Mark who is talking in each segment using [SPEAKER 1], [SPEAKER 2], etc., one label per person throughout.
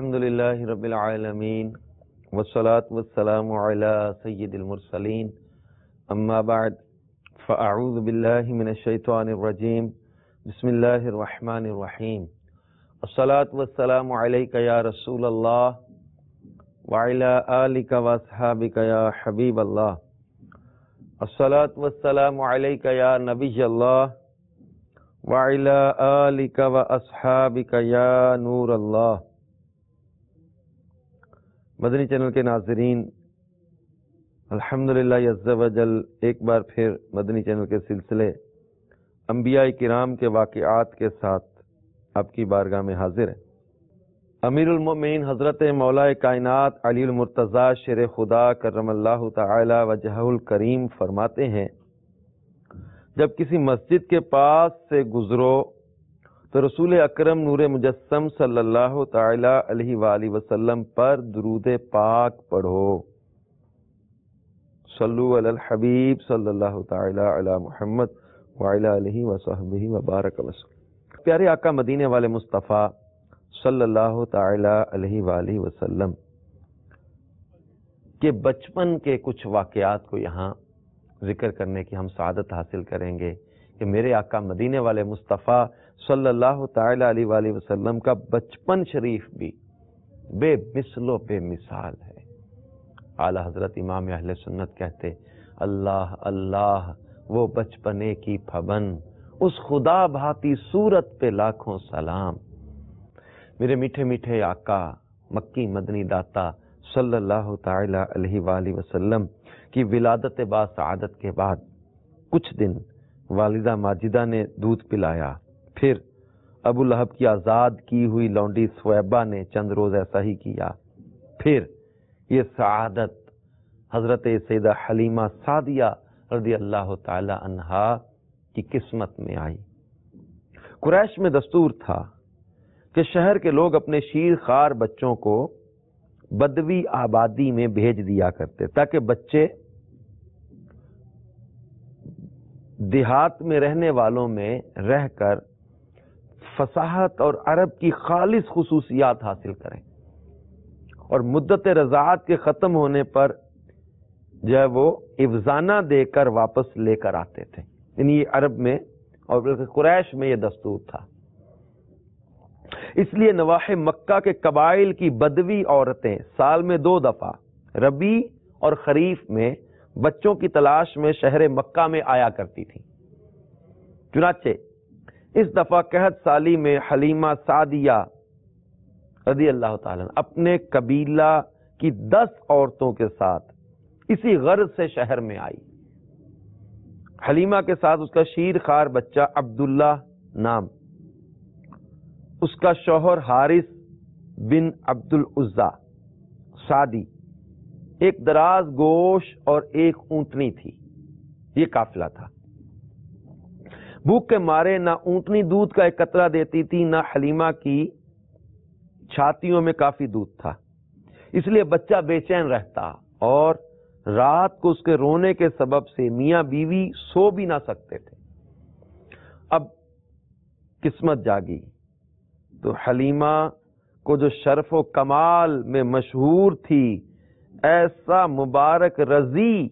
[SPEAKER 1] الحمدللہ رب العالمین والصلاة والسلام علی سید المرسلین اما بعد فاعوذ باللہ من الشیطان الرجیم بسم اللہ الرحمن الرحیم الصلاة والسلام علیک یا رسول اللہ وعلی آلک واصحابک یا حبیب اللہ الصلاة والسلام علیک یا نبی اللہ وعلی آلک واصحابک یا نور اللہ۔ مدنی چینل کے ناظرین، الحمدللہ عز و جل ایک بار پھر مدنی چینل کے سلسلے انبیاء کرام کے واقعات کے ساتھ آپ کی بارگاہ میں حاضر ہے۔ امیر المومنین حضرت مولا کائنات علی المرتضیٰ شیر خدا کرم اللہ تعالی وجہہ الکریم فرماتے ہیں، جب کسی مسجد کے پاس سے گزرو تو رسول اکرم نور مجسم صلی اللہ تعالی علیہ وآلہ وسلم پر درود پاک پڑھو۔ صلو علی الحبیب صلی اللہ تعالی علی محمد وعلی آلہ وصحبہ وبارک وسلم۔ پیارے آقا مدینے والے مصطفیٰ صلی اللہ تعالی علیہ وآلہ وسلم کے بچپن کے کچھ واقعات کو یہاں ذکر کرنے کی ہم سعادت حاصل کریں گے کہ میرے آقا مدینے والے مصطفیٰ صلی اللہ تعالی علیہ وآلہ وسلم کا بچپن شریف بھی بے مثل و بے مثال ہے۔ اعلیٰ حضرت امام اہل سنت کہتے، اللہ اللہ وہ بچپنے کی پھبن، اس خدا بھاتی صورت پہ لاکھوں سلام۔ میرے میٹھے میٹھے آقا مکی مدنی داتا صلی اللہ تعالی علیہ وآلہ وسلم کی ولادت با سعادت کے بعد کچھ دن والدہ ماجدہ نے دودھ پلایا، پھر ابو لہب کی آزاد کی ہوئی لونڈی سویبہ نے چند روز ایسا ہی کیا، پھر یہ سعادت حضرت سیدہ حلیمہ سعدیہ رضی اللہ تعالی عنہا کی قسمت میں آئی۔ قریش میں دستور تھا کہ شہر کے لوگ اپنے شیر خوار بچوں کو بدوی آبادی میں بھیج دیا کرتے تاکہ بچے دیہات میں رہنے والوں میں رہ کر فصاحت اور عرب کی خالص خصوصیات حاصل کریں، اور مدت رضاعت کے ختم ہونے پر جو ہے وہ افزانہ دے کر واپس لے کر آتے تھے۔ یعنی یہ عرب میں اور قریش میں یہ دستور تھا۔ اس لیے نواح مکہ کے قبائل کی بدوی عورتیں سال میں 2 دفعہ ربیع اور خریف میں بچوں کی تلاش میں شہر مکہ میں آیا کرتی تھی۔ چنانچہ اس دفعہ قحط سالی میں حلیمہ سعدیہ رضی اللہ تعالیٰ اپنے قبیلہ کی 10 عورتوں کے ساتھ اسی غرض سے شہر میں آئی۔ حلیمہ کے ساتھ اس کا شیر خوار بچہ عبداللہ نام، اس کا شوہر حارث بن عبد العزا سعدی، ایک دراز گوش اور ایک اونٹنی تھی۔ یہ قافلہ تھا۔ بھوک کے مارے نہ اونٹنی دودھ کا ایک قطرہ دیتی تھی، نہ حلیمہ کی چھاتیوں میں کافی دودھ تھا، اس لیے بچہ بے چین رہتا اور رات کو اس کے رونے کے سبب سے میاں بیوی سو بھی نہ سکتے تھے۔ اب قسمت جاگی تو حلیمہ کو جو شرف و کمال میں مشہور تھی، ایسا مبارک رضی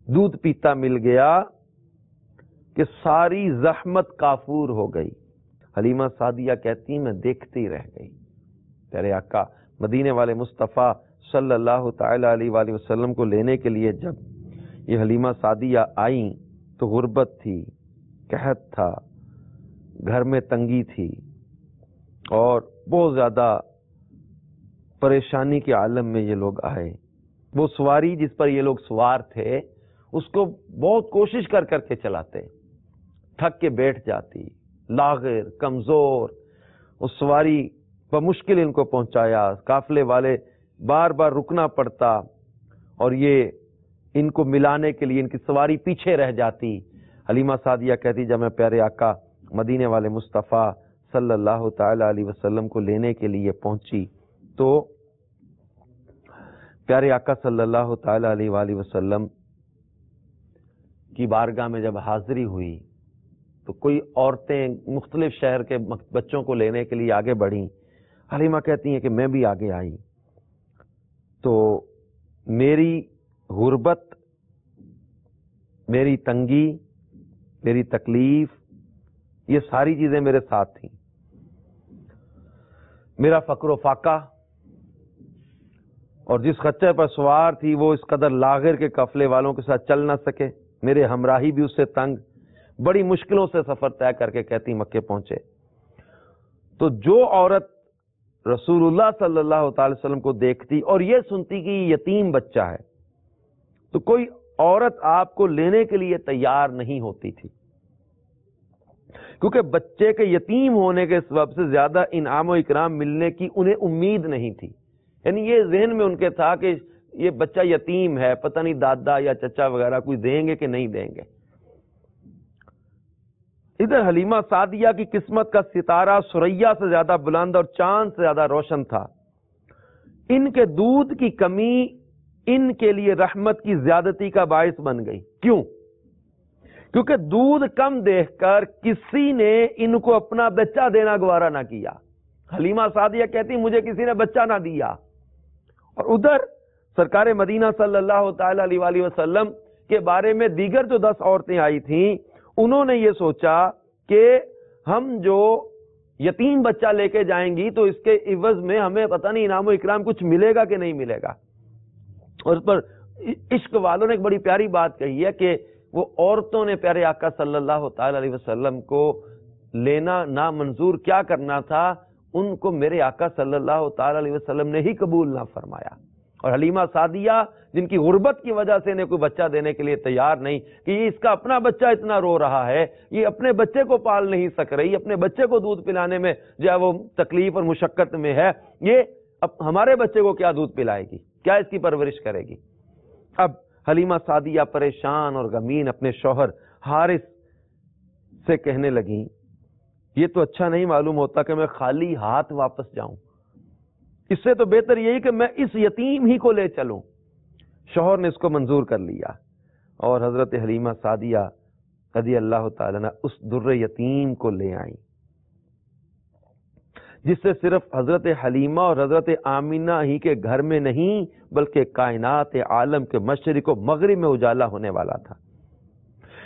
[SPEAKER 1] دودھ پیتا مل گیا کہ ساری زحمت کافور ہو گئی۔ حلیمہ سعدیہ کہتی میں دیکھتی رہ گئی۔ پیارے آقا مدینے والے مصطفیٰ صلی اللہ تعالی علیہ وآلہ وسلم کو لینے کے لیے جب یہ حلیمہ سعدیہ آئیں تو غربت تھی، قحط تھا، گھر میں تنگی تھی اور بہت زیادہ پریشانی کے عالم میں یہ لوگ آئے۔ وہ سواری جس پر یہ لوگ سوار تھے اس کو بہت کوشش کر کر کے چلاتے، تھک کے بیٹھ جاتی، لاغر کمزور، اس سواری بمشکل ان کو پہنچایا، قافلے والے بار بار رکنا پڑتا اور یہ ان کو ملانے کے لیے ان کی سواری پیچھے رہ جاتی۔ حلیمہ سعدیہ کہتی جب میں پیارے آقا مدینے والے مصطفیٰ صلی اللہ تعالی علیہ وسلم کو لینے کے لیے پہنچی تو پیارے آقا صلی اللہ تعالی علیہ وآلہ وسلم کی بارگاہ میں جب حاضری ہوئی تو کوئی عورتیں مختلف شہر کے بچوں کو لینے کے لیے آگے بڑھیں۔ حلیمہ کہتی ہیں کہ میں بھی آگے آئی تو میری غربت، میری تنگی، میری تکلیف، یہ ساری چیزیں میرے ساتھ تھیں. میرا فقر و فاقہ، اور جس خچر پر سوار تھی وہ اس قدر لاغر کے قافلے والوں کے ساتھ چل نہ سکے. میرے ہمراہی بھی اس سے تنگ، بڑی مشکلوں سے سفر طے کر کے کہتی مکے پہنچے. تو جو عورت رسول اللہ صلی اللہ تعالی وسلم کو دیکھتی اور یہ سنتی کہ یہ یتیم بچہ ہے، تو کوئی عورت آپ کو لینے کے لیے تیار نہیں ہوتی تھی، کیونکہ بچے کے یتیم ہونے کے سبب سے زیادہ انعام و اکرام ملنے کی انہیں امید نہیں تھی. یعنی یہ ذہن میں ان کے تھا کہ یہ بچہ یتیم ہے، پتہ نہیں دادا یا چچا وغیرہ کوئی دیں گے کہ نہیں دیں گے. ادھر حلیمہ سعدیہ کی قسمت کا ستارہ سریا سے زیادہ بلند اور چاند سے زیادہ روشن تھا. ان کے دودھ کی کمی ان کے لیے رحمت کی زیادتی کا باعث بن گئی. کیوں؟ کیونکہ دودھ کم دیکھ کر کسی نے ان کو اپنا بچہ دینا گوارا نہ کیا. حلیمہ سعدیہ کہتی مجھے کسی نے بچہ نہ دیا. اور ادھر سرکار مدینہ صلی اللہ تعالی علیہ وآلہ وسلم کے بارے میں دیگر جو 10 عورتیں آئی تھیں، انہوں نے یہ سوچا کہ ہم جو یتیم بچہ لے کے جائیں گی تو اس کے عوض میں ہمیں پتہ نہیں انعام و اکرام کچھ ملے گا کہ نہیں ملے گا. اور اس پر عشق والوں نے ایک بڑی پیاری بات کہی ہے کہ وہ عورتوں نے پیارے آقا صلی اللہ تعالی علیہ وسلم کو لینا نامنظور کیا کرنا تھا، ان کو میرے آقا صلی اللہ تعالی علیہ وسلم نے ہی قبول نہ فرمایا. اور حلیمہ سعدیہ جن کی غربت کی وجہ سے انہیں کوئی بچہ دینے کے لیے تیار نہیں کہ یہ اس کا اپنا بچہ اتنا رو رہا ہے، یہ اپنے بچے کو پال نہیں سک رہی، اپنے بچے کو دودھ پلانے میں جو ہے وہ تکلیف اور مشقت میں ہے، یہ اب ہمارے بچے کو کیا دودھ پلائے گی، کیا اس کی پرورش کرے گی. اب حلیمہ سعدیہ پریشان اور غمگین اپنے شوہر حارث سے کہنے لگیں یہ تو اچھا نہیں معلوم ہوتا کہ میں خالی ہاتھ واپس جاؤں، اس سے تو بہتر یہی کہ میں اس یتیم ہی کو لے چلوں. شوہر نے اس کو منظور کر لیا اور حضرت حلیمہ سعدیہ رضی اللہ تعالیٰ عنہ اس در یتیم کو لے آئیں، جس سے صرف حضرت حلیمہ اور حضرت آمینہ ہی کے گھر میں نہیں بلکہ کائنات عالم کے مشرق و مغرب میں اجالا ہونے والا تھا.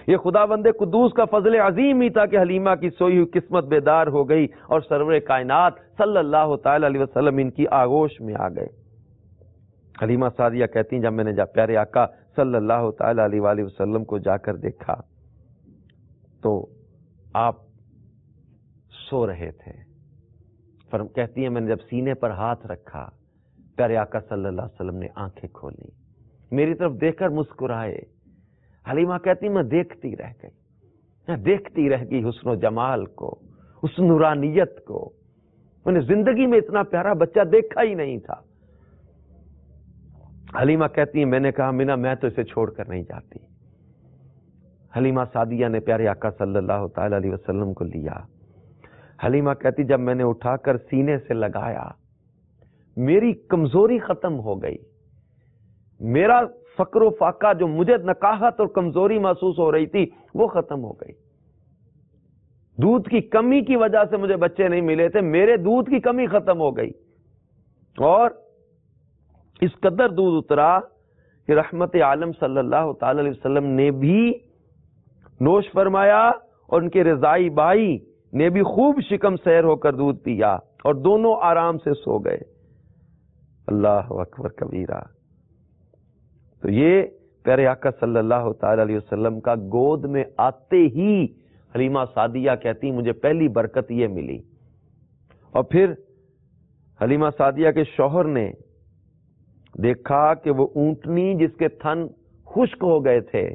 [SPEAKER 1] یہ خداوند قدوس کا فضل عظیم ہی تھا کہ حلیمہ کی سوئی ہوئی قسمت بیدار ہو گئی اور سرور کائنات صلی اللہ تعالی علیہ وسلم ان کی آغوش میں آ گئے. حلیمہ سعدیہ کہتی ہیں جب میں نے پیارے آقا صلی اللہ تعالی علیہ وآلہ وسلم کو جا کر دیکھا تو آپ سو رہے تھے. کہتی ہیں میں نے جب سینے پر ہاتھ رکھا پیارے آقا صلی اللہ علیہ وسلم نے آنکھیں کھولی، میری طرف دیکھ کر مسکرائے. حلیمہ کہتی میں دیکھتی رہ گئی حسن و جمال کو، اس نورانیت کو. میں نے زندگی میں اتنا پیارا بچہ دیکھا ہی نہیں تھا. حلیمہ کہتی ہیں میں نے کہا مینا میں تو اسے چھوڑ کر نہیں جاتی. حلیمہ سعدیہ نے پیارے آقا صلی اللہ تعالی علیہ وسلم کو لیا. حلیمہ کہتی جب میں نے اٹھا کر سینے سے لگایا میری کمزوری ختم ہو گئی، میرا فقر و فاقہ جو مجھے نقاہت اور کمزوری محسوس ہو رہی تھی وہ ختم ہو گئی. دودھ کی کمی کی وجہ سے مجھے بچے نہیں ملے تھے، میرے دودھ کی کمی ختم ہو گئی. اور اس قدر دودھ اترا کہ رحمت عالم صلی اللہ تعالی علیہ وسلم نے بھی نوش فرمایا اور ان کے رضائی بھائی نے بھی خوب شکم سیر ہو کر دودھ پیا اور دونوں آرام سے سو گئے. اللہ اکبر کبیرہ. تو یہ پیارے آقا صلی اللہ تعالی علیہ وسلم کا گود میں آتے ہی حلیمہ سعدیہ کہتی مجھے پہلی برکت یہ ملی. اور پھر حلیمہ سعدیہ کے شوہر نے دیکھا کہ وہ اونٹنی جس کے تھن خشک ہو گئے تھے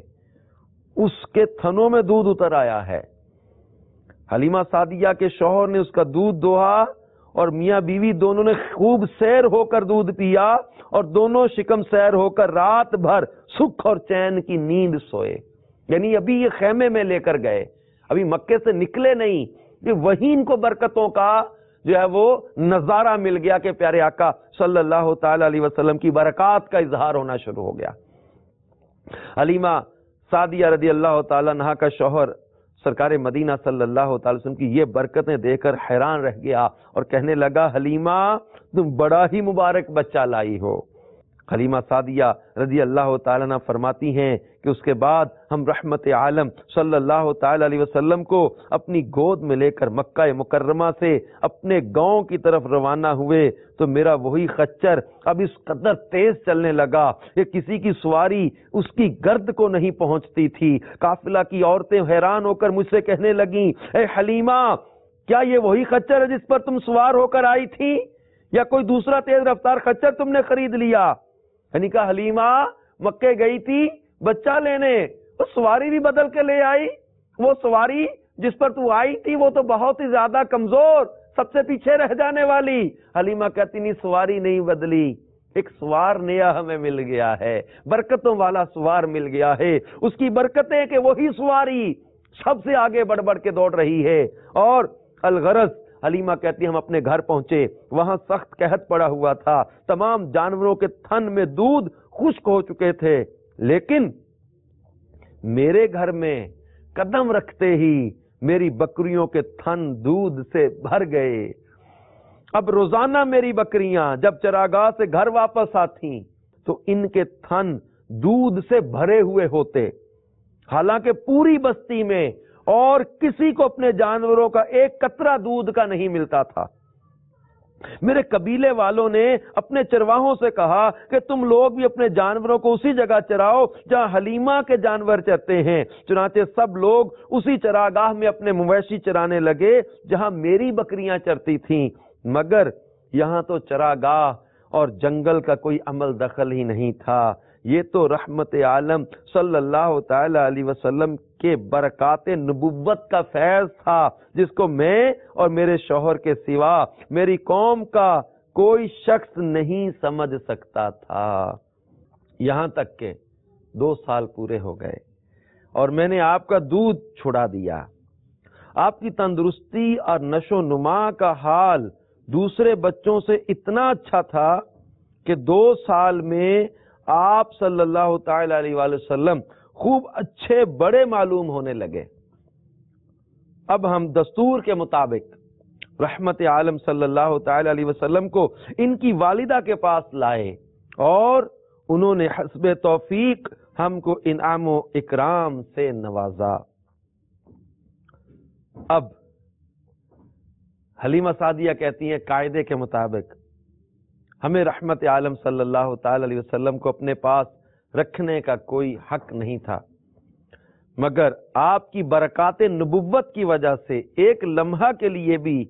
[SPEAKER 1] اس کے تھنوں میں دودھ اتر آیا ہے. حلیمہ سعدیہ کے شوہر نے اس کا دودھ دوہا اور میاں بیوی دونوں نے خوب سیر ہو کر دودھ پیا اور دونوں شکم سیر ہو کر رات بھر سکھ اور چین کی نیند سوئے. یعنی ابھی یہ خیمے میں لے کر گئے، ابھی مکے سے نکلے نہیں، کہ وہیں ان کو برکتوں کا جو ہے وہ نظارہ مل گیا کہ پیارے آقا صلی اللہ تعالی علیہ وسلم کی برکات کا اظہار ہونا شروع ہو گیا. حلیمہ سعدیہ رضی اللہ تعالی عنہا کا شوہر سرکار مدینہ صلی اللہ تعالی وسلم کی یہ برکتیں دیکھ کر حیران رہ گیا اور کہنے لگا حلیمہ تم بڑا ہی مبارک بچہ لائی ہو۔ حلیمہ سعدیہ رضی اللہ تعالیٰ عنہ فرماتی ہیں کہ اس کے بعد ہم رحمت عالم صلی اللہ تعالی علیہ وسلم کو اپنی گود میں لے کر مکہ مکرمہ سے اپنے گاؤں کی طرف روانہ ہوئے تو میرا وہی خچر اب اس قدر تیز چلنے لگا کہ کسی کی سواری اس کی گرد کو نہیں پہنچتی تھی۔ قافلہ کی عورتیں حیران ہو کر مجھ سے کہنے لگیں اے حلیمہ کیا یہ وہی خچر ہے جس پر تم سوار ہو کر آئی تھی یا کوئی دوسرا تیز رفتار خچر تم نے خرید لیا؟ یعنی کہا حلیمہ مکے گئی تھی بچہ لینے، وہ سواری بھی بدل کے لے آئی، وہ سواری جس پر تو آئی تھی وہ تو بہت ہی زیادہ کمزور، سب سے پیچھے رہ جانے والی۔ حلیمہ کہتی نہیں سواری نہیں بدلی، ایک سوار نیا ہمیں مل گیا ہے، برکتوں والا سوار مل گیا ہے، اس کی برکتیں کہ وہی سواری سب سے آگے بڑھ بڑھ کے دوڑ رہی ہے۔ اور الغرض حلیمہ کہتی ہم اپنے گھر پہنچے، وہاں سخت قحط پڑا ہوا تھا، تمام جانوروں کے تھن میں دودھ خشک ہو چکے تھے، لیکن میرے گھر میں قدم رکھتے ہی میری بکریوں کے تھن دودھ سے بھر گئے۔ اب روزانہ میری بکریاں جب چراگاہ سے گھر واپس آتی تو ان کے تھن دودھ سے بھرے ہوئے ہوتے، حالانکہ پوری بستی میں اور کسی کو اپنے جانوروں کا ایک قطرہ دودھ کا نہیں ملتا تھا۔ میرے قبیلے والوں نے اپنے چرواہوں سے کہا کہ تم لوگ بھی اپنے جانوروں کو اسی جگہ چراؤ جہاں حلیمہ کے جانور چرتے ہیں۔ چنانچہ سب لوگ اسی چراگاہ میں اپنے مویشی چرانے لگے جہاں میری بکریاں چرتی تھیں، مگر یہاں تو چراگاہ اور جنگل کا کوئی عمل دخل ہی نہیں تھا۔ یہ تو رحمت عالم صلی اللہ تعالی علیہ وسلم کے برکات نبوت کا فیض تھا جس کو میں اور میرے شوہر کے سوا میری قوم کا کوئی شخص نہیں سمجھ سکتا تھا۔ یہاں تک کہ 2 سال پورے ہو گئے اور میں نے آپ کا دودھ چھڑا دیا۔ آپ کی تندرستی اور نشو و نما کا حال دوسرے بچوں سے اتنا اچھا تھا کہ 2 سال میں آپ صلی اللہ تعالی علیہ وآلہ وسلم خوب اچھے بڑے معلوم ہونے لگے۔ اب ہم دستور کے مطابق رحمت عالم صلی اللہ تعالی علیہ وسلم کو ان کی والدہ کے پاس لائے اور انہوں نے حسب توفیق ہم کو انعام و اکرام سے نوازا۔ اب حلیمہ سعدیہ کہتی ہیں قاعدے کے مطابق ہمیں رحمت عالم صلی اللہ تعالی علیہ وسلم کو اپنے پاس رکھنے کا کوئی حق نہیں تھا، مگر آپ کی برکات نبوت کی وجہ سے ایک لمحہ کے لیے بھی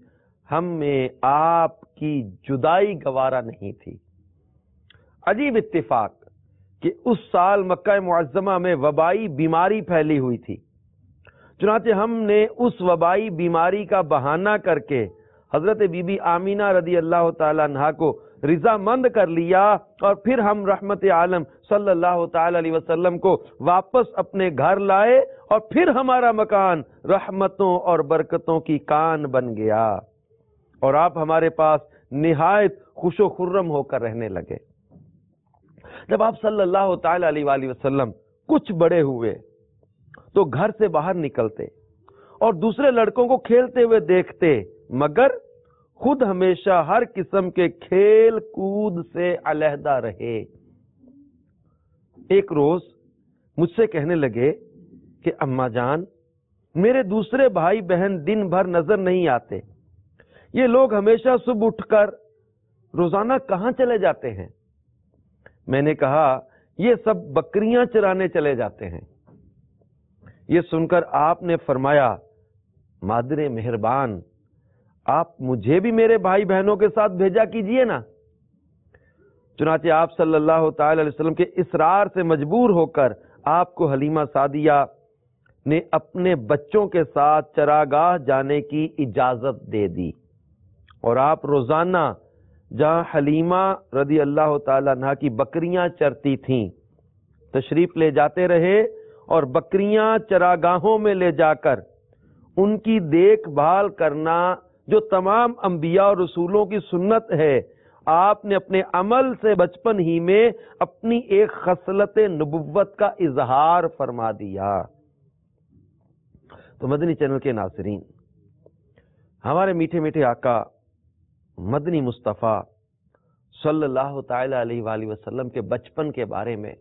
[SPEAKER 1] ہمیں آپ کی جدائی گوارا نہیں تھی۔ عجیب اتفاق کہ اس سال مکہ معظمہ میں وبائی بیماری پھیلی ہوئی تھی، چنانچہ ہم نے اس وبائی بیماری کا بہانہ کر کے حضرت بی بی آمینہ رضی اللہ تعالی عنہا کو رضا مند کر لیا اور پھر ہم رحمت عالم صلی اللہ تعالی علیہ وسلم کو واپس اپنے گھر لائے اور پھر ہمارا مکان رحمتوں اور برکتوں کی کان بن گیا اور آپ ہمارے پاس نہایت خوش و خرم ہو کر رہنے لگے۔ جب آپ صلی اللہ تعالی علیہ وآلہ وسلم کچھ بڑے ہوئے تو گھر سے باہر نکلتے اور دوسرے لڑکوں کو کھیلتے ہوئے دیکھتے، مگر خود ہمیشہ ہر قسم کے کھیل کود سے علیحدہ رہے۔ ایک روز مجھ سے کہنے لگے کہ اماں جان میرے دوسرے بھائی بہن دن بھر نظر نہیں آتے، یہ لوگ ہمیشہ صبح اٹھ کر روزانہ کہاں چلے جاتے ہیں؟ میں نے کہا یہ سب بکریاں چرانے چلے جاتے ہیں۔ یہ سن کر آپ نے فرمایا مادر مہربان آپ مجھے بھی میرے بھائی بہنوں کے ساتھ بھیجا کیجئے نا۔ چنانچہ آپ صلی اللہ تعالی علیہ وسلم کے اصرار سے مجبور ہو کر آپ کو حلیمہ سعدیہ نے اپنے بچوں کے ساتھ چراگاہ جانے کی اجازت دے دی اور آپ روزانہ جہاں حلیمہ رضی اللہ تعالی عنہا کی بکریاں چرتی تھیں تشریف لے جاتے رہے اور بکریاں چراگاہوں میں لے جا کر ان کی دیکھ بھال کرنا جو تمام انبیاء اور رسولوں کی سنت ہے، آپ نے اپنے عمل سے بچپن ہی میں اپنی ایک خصلت نبوت کا اظہار فرما دیا۔ تو مدنی چینل کے ناظرین، ہمارے میٹھے میٹھے آقا مدنی مصطفیٰ صلی اللہ تعالی علیہ وآلہ وسلم کے بچپن کے بارے میں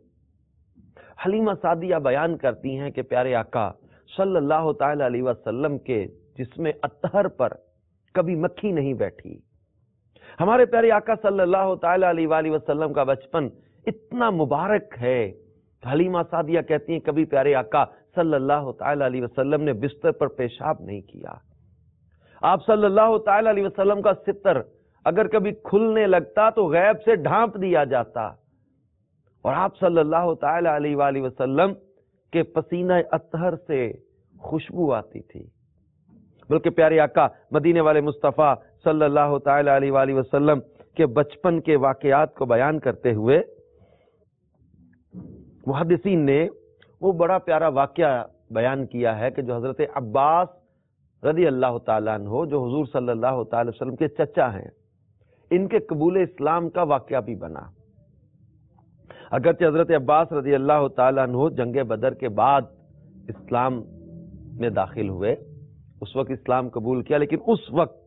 [SPEAKER 1] حلیمہ سعدیہ بیان کرتی ہیں کہ پیارے آقا صلی اللہ تعالی علیہ وسلم کے جسم اطہر پر کبھی مکھی نہیں بیٹھی۔ ہمارے پیارے آقا صلی اللہ تعالی علیہ وآلہ وسلم کا بچپن اتنا مبارک ہے، حلیمہ سعدیہ کہتی ہیں کبھی پیارے آقا صلی اللہ تعالی علیہ وسلم نے بستر پر پیشاب نہیں کیا۔ آپ صلی اللہ تعالی علیہ وسلم کا ستر اگر کبھی کھلنے لگتا تو غیب سے ڈھانپ دیا جاتا، اور آپ صلی اللہ تعالی علیہ وآلہ وسلم کے پسینہ اطہر سے خوشبو آتی تھی۔ بلکہ پیارے آقا مدینے والے مصطفیٰ صلی اللہ تعالی علیہ وآلہ وسلم کے بچپن کے واقعات کو بیان کرتے ہوئے محدثین نے وہ بڑا پیارا واقعہ بیان کیا ہے کہ جو حضرت عباس رضی اللہ تعالیٰ عنہ، جو حضور صلی اللہ تعالی وسلم کے چچا ہیں، ان کے قبول اسلام کا واقعہ بھی بنا۔ اگرچہ حضرت عباس رضی اللہ تعالیٰ عنہ جنگ بدر کے بعد اسلام میں داخل ہوئے، اس وقت اسلام قبول کیا، لیکن اس وقت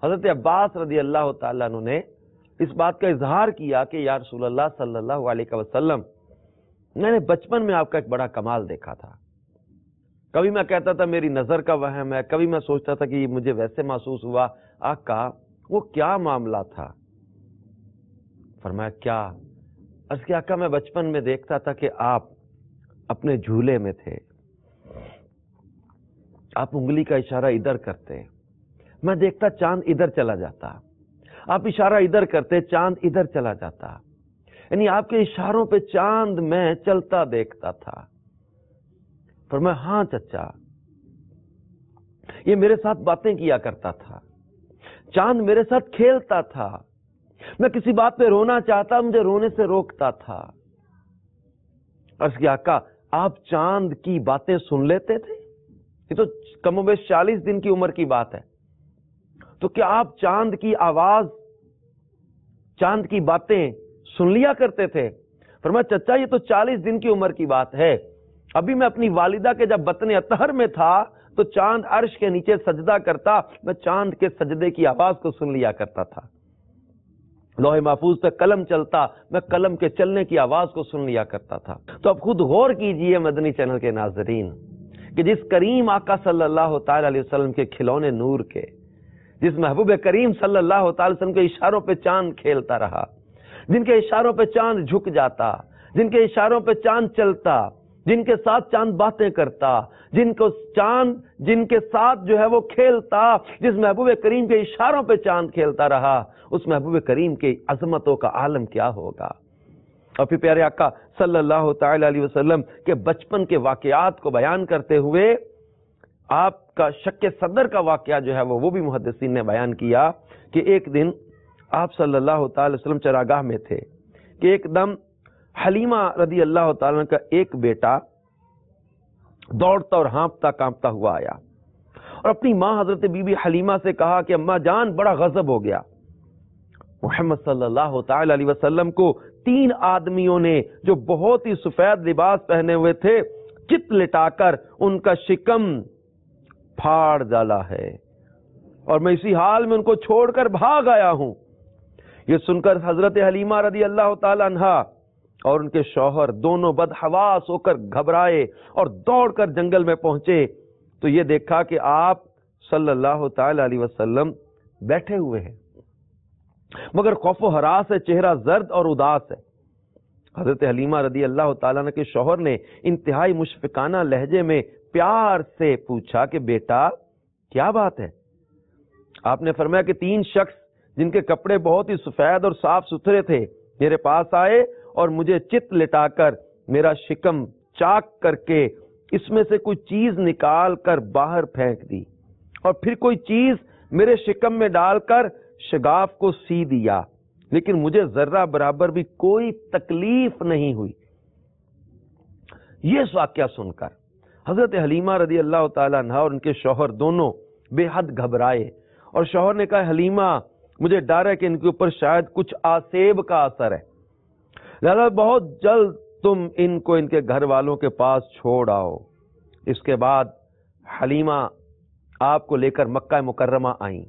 [SPEAKER 1] حضرت عباس رضی اللہ تعالیٰ عنہ نے اس بات کا اظہار کیا کہ یا رسول اللہ صلی اللہ علیہ وسلم، میں نے بچپن میں آپ کا ایک بڑا کمال دیکھا تھا۔ کبھی میں کہتا تھا میری نظر کا وہم ہے، کبھی میں سوچتا تھا کہ مجھے ویسے محسوس ہوا۔ آقا وہ کیا معاملہ تھا؟ فرمایا کیا؟ عرض کیا آقا میں بچپن میں دیکھتا تھا کہ آپ اپنے جھولے میں تھے، آپ انگلی کا اشارہ ادھر کرتے، میں دیکھتا چاند ادھر چلا جاتا، آپ اشارہ ادھر کرتے چاند ادھر چلا جاتا، یعنی آپ کے اشاروں پہ چاند میں چلتا دیکھتا تھا۔ فرمایا ہاں چچا، یہ میرے ساتھ باتیں کیا کرتا تھا، چاند میرے ساتھ کھیلتا تھا، میں کسی بات پہ رونا چاہتا مجھے رونے سے روکتا تھا۔ عرض کیا آقا آپ چاند کی باتیں سن لیتے تھے؟ یہ تو کم و بیش 40 دن کی عمر کی بات ہے، تو کیا آپ چاند کی آواز، چاند کی باتیں سن لیا کرتے تھے؟ فرمایا چچا یہ تو 40 دن کی عمر کی بات ہے، ابھی میں اپنی والدہ کے جب بطن اطہر میں تھا تو چاند عرش کے نیچے سجدہ کرتا، میں چاند کے سجدے کی آواز کو سن لیا کرتا تھا، لوح محفوظ پہ قلم چلتا، میں قلم کے چلنے کی آواز کو سن لیا کرتا تھا۔ تو اب خود غور کیجئے مدنی چینل کے ناظرین کہ جس کریم آقا صلی اللہ تعالی علیہ وسلم کے کھلونے نور کے، جس محبوب کریم صلی اللہ تعالی وسلم کے اشاروں پہ چاند کھیلتا رہا، جن کے اشاروں پہ چاند جھک جاتا، جن کے اشاروں پہ چاند چلتا، جن کے ساتھ چاند باتیں کرتا، جن کے ساتھ جو ہے وہ کھیلتا، جس محبوب کریم کے اشاروں پہ چاند کھیلتا رہا، اس محبوب کریم کی عظمتوں کا عالم کیا ہوگا۔ اور پھر پیارے آقا صلی اللہ تعالی علیہ وسلم کے بچپن کے واقعات کو بیان کرتے ہوئے آپ کا شک صدر کا واقعہ جو ہے وہ بھی محدثین نے بیان کیا کہ ایک دن آپ صلی اللہ تعالی وسلم چراگاہ میں تھے کہ ایک دم حلیمہ رضی اللہ تعالیٰ کا ایک بیٹا دوڑتا اور ہانپتا کانپتا ہوا آیا اور اپنی ماں حضرت بی بی حلیمہ سے کہا کہ اماں جان بڑا غضب ہو گیا۔ محمد صلی اللہ تعالی علیہ وسلم کو 3 آدمیوں نے جو بہت ہی سفید لباس پہنے ہوئے تھے چت لٹا کر ان کا شکم پھاڑ ڈالا ہے، اور میں اسی حال میں ان کو چھوڑ کر بھاگ آیا ہوں۔ یہ سن کر حضرت حلیمہ رضی اللہ تعالی عنہا اور ان کے شوہر دونوں بدحواس ہو کر گھبرائے اور دوڑ کر جنگل میں پہنچے تو یہ دیکھا کہ آپ صلی اللہ تعالی علیہ وسلم بیٹھے ہوئے ہیں، مگر خوف و ہراس ہے، چہرہ زرد اور اداس ہے۔ حضرت حلیمہ رضی اللہ تعالیٰ عنہ کے شوہر نے انتہائی مشفقانہ لہجے میں پیار سے پوچھا کہ بیٹا کیا بات ہے؟ آپ نے فرمایا کہ 3 شخص جن کے کپڑے بہت ہی سفید اور صاف ستھرے تھے میرے پاس آئے اور مجھے چت لٹا کر میرا شکم چاک کر کے اس میں سے کوئی چیز نکال کر باہر پھینک دی اور پھر کوئی چیز میرے شکم میں ڈال کر شگاف کو سی دیا، لیکن مجھے ذرہ برابر بھی کوئی تکلیف نہیں ہوئی۔ یہ واقعہ سن کر حضرت حلیمہ رضی اللہ تعالیٰ عنہ اور ان کے شوہر دونوں بے حد گھبرائے اور شوہر نے کہا حلیمہ مجھے ڈر ہے کہ ان کے اوپر شاید کچھ آسیب کا اثر ہے، لہذا بہت جلد تم ان کو ان کے گھر والوں کے پاس چھوڑ آؤ۔ اس کے بعد حلیمہ آپ کو لے کر مکہ مکرمہ آئیں،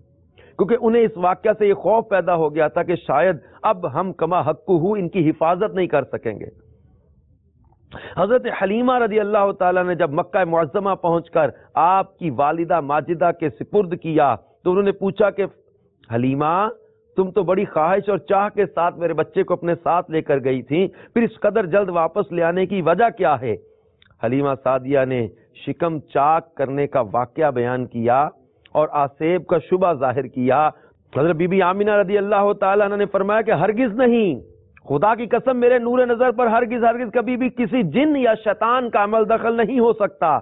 [SPEAKER 1] کیونکہ انہیں اس واقعہ سے یہ خوف پیدا ہو گیا تھا کہ شاید اب ہم کما حقہ ان کی حفاظت نہیں کر سکیں گے۔ حضرت حلیمہ رضی اللہ تعالیٰ نے جب مکہ معظمہ پہنچ کر آپ کی والدہ ماجدہ کے سپرد کیا تو انہوں نے پوچھا کہ حلیمہ، تم تو بڑی خواہش اور چاہ کے ساتھ میرے بچے کو اپنے ساتھ لے کر گئی تھی، پھر اس قدر جلد واپس لے آنے کی وجہ کیا ہے؟ حلیمہ سعدیہ نے شکم چاک کرنے کا واقعہ بیان کیا اور آسیب کا شبہ ظاہر کیا۔ حضرت بی بی آمینہ رضی اللہ تعالیٰ عنہ نے فرمایا کہ ہرگز نہیں، خدا کی قسم میرے نور نظر پر ہرگز کبھی بھی کسی جن یا شیطان کا عمل دخل نہیں ہو سکتا۔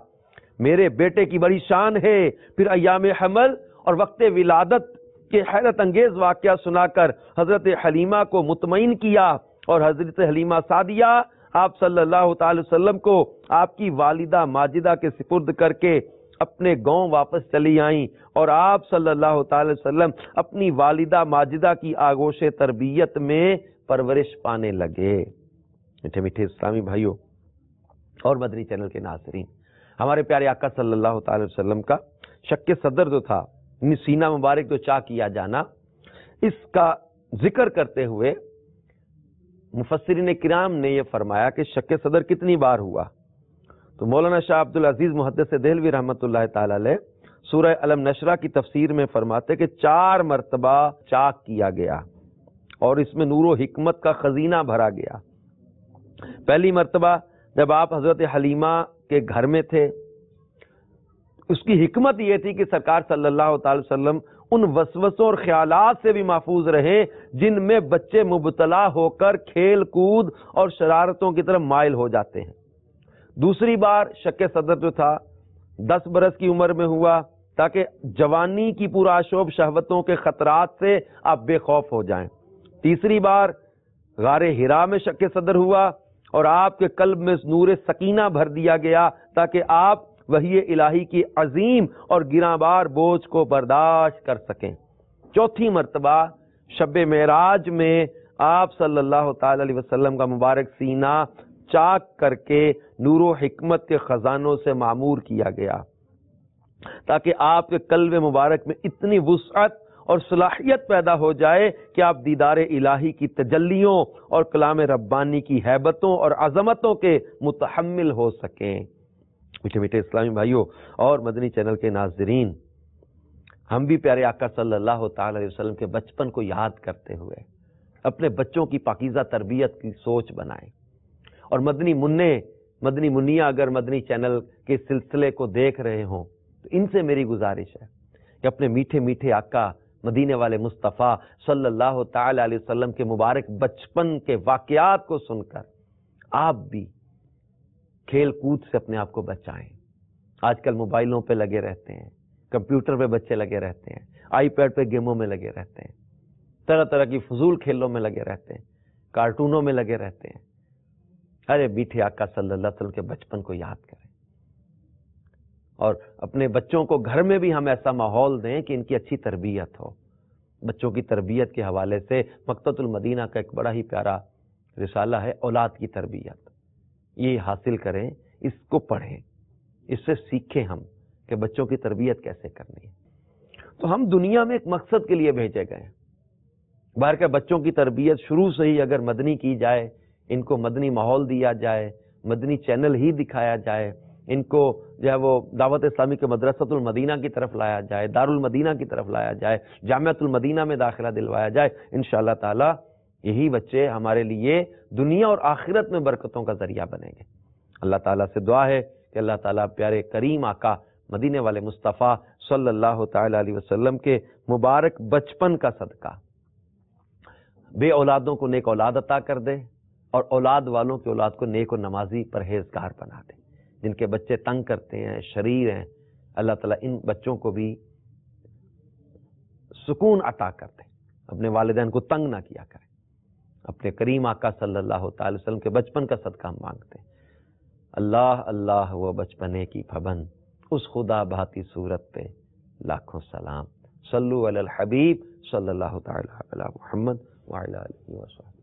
[SPEAKER 1] میرے بیٹے کی بڑی شان ہے۔ پھر ایام حمل اور وقت ولادت کے حیرت انگیز واقعہ سنا کر حضرت حلیمہ کو مطمئن کیا اور حضرت حلیمہ سعدیہ آپ صلی اللہ تعالی وسلم کو آپ کی والدہ ماجدہ کے سپرد کر کے اپنے گاؤں واپس چلی آئیں اور آپ صلی اللہ تعالی وسلم اپنی والدہ ماجدہ کی آغوش تربیت میں پرورش پانے لگے۔ میٹھے میٹھے اسلامی بھائیوں اور مدنی چینل کے ناظرین، ہمارے پیارے آقا صلی اللہ تعالی وسلم کا شق صدر جو تھا، سینہ مبارک جو چاک کیا جانا، اس کا ذکر کرتے ہوئے مفسرین کرام نے یہ فرمایا کہ شق صدر کتنی بار ہوا؟ تو مولانا شاہ عبد العزیز محدث دہلوی رحمۃ اللہ تعالی علیہ سورہ علم نشرہ کی تفسیر میں فرماتے کہ 4 مرتبہ چاک کیا گیا اور اس میں نور و حکمت کا خزینہ بھرا گیا۔ پہلی مرتبہ جب آپ حضرت حلیمہ کے گھر میں تھے، اس کی حکمت یہ تھی کہ سرکار صلی اللہ تعالی وسلم ان وسوسوں اور خیالات سے بھی محفوظ رہے جن میں بچے مبتلا ہو کر کھیل کود اور شرارتوں کی طرف مائل ہو جاتے ہیں۔ دوسری بار شق صدر جو تھا 10 برس کی عمر میں ہوا تاکہ جوانی کی پرآشوب شہوتوں کے خطرات سے آپ بے خوف ہو جائیں۔ تیسری بار غار حرا میں شق صدر ہوا اور آپ کے قلب میں نور سکینہ بھر دیا گیا تاکہ آپ وحی الہی کی عظیم اور گراں بار بوجھ کو برداشت کر سکیں۔ چوتھی مرتبہ شب معراج میں آپ صلی اللہ تعالی علیہ وسلم کا مبارک سینہ چاک کر کے نور و حکمت کے خزانوں سے معمور کیا گیا تاکہ آپ کے قلب مبارک میں اتنی وسعت اور صلاحیت پیدا ہو جائے کہ آپ دیدار الہی کی تجلیوں اور کلام ربانی کی ہیبتوں اور عظمتوں کے متحمل ہو سکیں۔ میٹھے میٹھے اسلامی بھائیوں اور مدنی چینل کے ناظرین، ہم بھی پیارے آقا صلی اللہ تعالی علیہ وسلم کے بچپن کو یاد کرتے ہوئے اپنے بچوں کی پاکیزہ تربیت کی سوچ بنائیں، اور مدنی منیا اگر مدنی چینل کے سلسلے کو دیکھ رہے ہوں تو ان سے میری گزارش ہے کہ اپنے میٹھے میٹھے آقا مدینے والے مصطفیٰ صلی اللہ تعالی علیہ وسلم کے مبارک بچپن کے واقعات کو سن کر آپ بھی کھیل کود سے اپنے آپ کو بچائیں۔ آج کل موبائلوں پہ لگے رہتے ہیں، کمپیوٹر پہ بچے لگے رہتے ہیں، آئی پیڈ پہ گیموں میں لگے رہتے ہیں، طرح طرح کی فضول کھیلوں میں لگے رہتے ہیں، کارٹونوں میں لگے رہتے ہیں۔ ارے میٹھے آقا صلی اللہ علیہ وسلم کے بچپن کو یاد کریں اور اپنے بچوں کو گھر میں بھی ہم ایسا ماحول دیں کہ ان کی اچھی تربیت ہو۔ بچوں کی تربیت کے حوالے سے مکتبۃ المدینہ کا ایک بڑا ہی پیارا رسالہ ہے، اولاد کی تربیت۔ یہ حاصل کریں، اس کو پڑھیں، اس سے سیکھیں ہم کہ بچوں کی تربیت کیسے کرنی ہے۔ تو ہم دنیا میں ایک مقصد کے لیے بھیجے گئے ہیں۔ باہر کے بچوں کی تربیت شروع سے ہی اگر مدنی کی جائے، ان کو مدنی ماحول دیا جائے، مدنی چینل ہی دکھایا جائے، ان کو جو ہے وہ دعوت اسلامی کے مدرسۃ المدینہ کی طرف لایا جائے، دارالمدینہ کی طرف لایا جائے، جامعۃ المدینہ میں داخلہ دلوایا جائے، انشاءاللہ تعالی یہی بچے ہمارے لیے دنیا اور آخرت میں برکتوں کا ذریعہ بنیں گے۔ اللہ تعالیٰ سے دعا ہے کہ اللہ تعالیٰ پیارے کریم آقا مدینے والے مصطفیٰ صلی اللہ تعالی علیہ وسلم کے مبارک بچپن کا صدقہ بے اولادوں کو نیک اولاد عطا کر دے اور اولاد والوں کی اولاد کو نیک و نمازی پرہیزگار بنا دے۔ جن کے بچے تنگ کرتے ہیں، شریر ہیں، اللہ تعالیٰ ان بچوں کو بھی سکون عطا کر دے، اپنے والدین کو تنگ نہ کیا کریں۔ اپنے کریم آقا صلی اللہ تعالی وسلم کے بچپن کا صدقہ ہم مانگتے ہیں۔ اللہ اللہ وہ بچپنے کی پھبن، اس خدا بھاتی صورت پہ لاکھوں سلام۔ صلو علی الحبیب صلی اللہ تعالی علی محمد وعلی آلہ وصحبہ۔